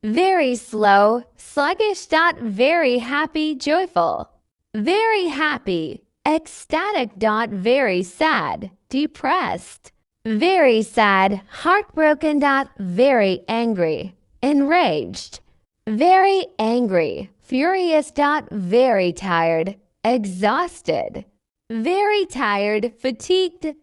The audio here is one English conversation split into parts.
Very slow, sluggish. Very happy, joyful. Very happy, ecstatic. Very sad, depressed. Very sad, heartbroken. Very angry, enraged. Very angry, furious. Very tired, exhausted. Very tired, fatigued.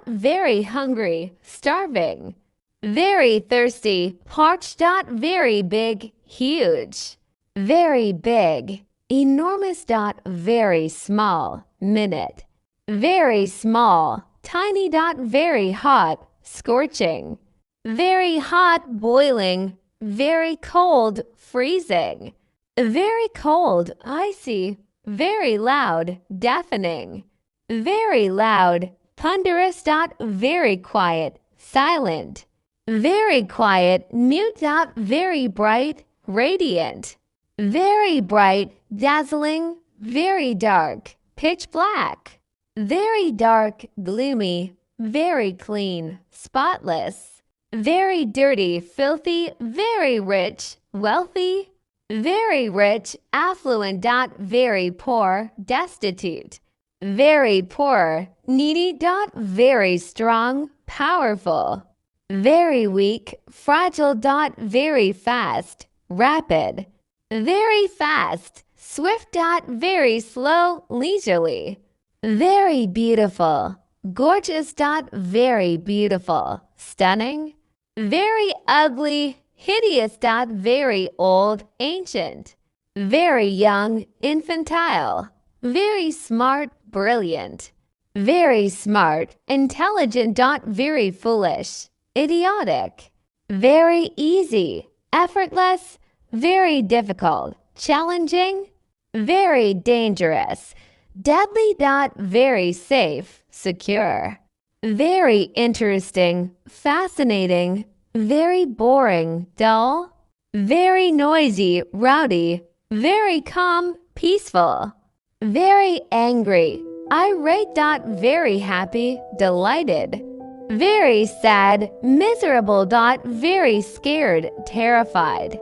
Very hungry, starving. Very thirsty, parched. Very big, huge. Very big, enormous. Very small, minute. Very small, tiny. Very hot, scorching. Very hot, boiling. Very cold, freezing. Very cold, icy. Very loud, deafening. Very loud, thunderous. Very quiet, silent. Very quiet, mute. Very bright, radiant. Very bright, dazzling. Very dark, pitch black. Very dark, gloomy. Very clean, spotless. Very dirty, filthy. Very rich, wealthy. Very rich, affluent. Very poor, destitute. Very poor, needy. Very strong, powerful. Very weak, fragile. Very fast, rapid. Very fast, swift. Very slow, leisurely. Very beautiful, gorgeous. Very beautiful, stunning. Very ugly, hideous. Very old, ancient. Very young, infantile. Very smart, brilliant. Very smart, intelligent. Very foolish, idiotic. Very easy, effortless. Very difficult, challenging. Very dangerous, deadly. Very safe, secure. Very interesting, fascinating. Very boring, dull. Very noisy, rowdy. Very calm, peaceful. Very angry, irate. Very happy, delighted. Very sad, miserable. Very scared, terrified.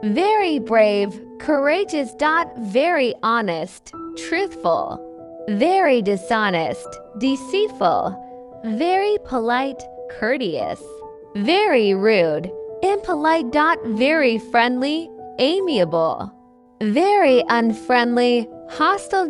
Very brave, courageous. Very honest, truthful. Very dishonest, deceitful. Very polite, courteous. Very rude, impolite. Very friendly, amiable. Very unfriendly, hostile.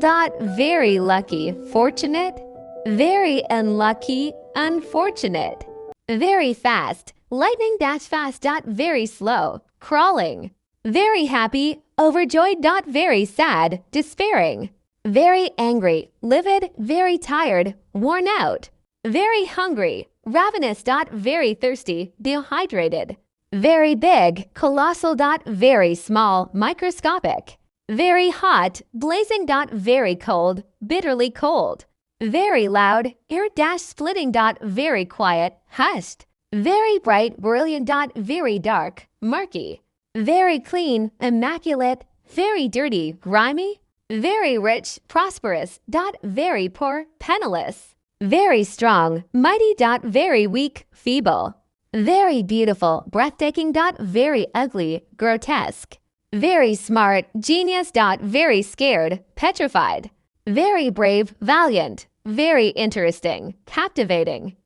Very lucky, fortunate. Very unlucky, unfortunate. Very fast, lightning. Fast. Very slow, crawling. Very happy, overjoyed. Very sad, despairing. Very angry, livid. Very tired, worn out. Very hungry, ravenous. Very thirsty, dehydrated. Very big, colossal. Very small, microscopic. Very hot, blazing. Very cold, bitterly cold. Very loud, air splitting. Very quiet, hushed. Very bright, brilliant. Very dark, murky. Very clean, immaculate. Very dirty, grimy. Very rich, prosperous. Very poor, penniless. Very strong, mighty. Very weak, feeble. Very beautiful, breathtaking. Very ugly, grotesque. Very smart, genius. Very scared, petrified. Very brave, valiant. Very interesting, captivating.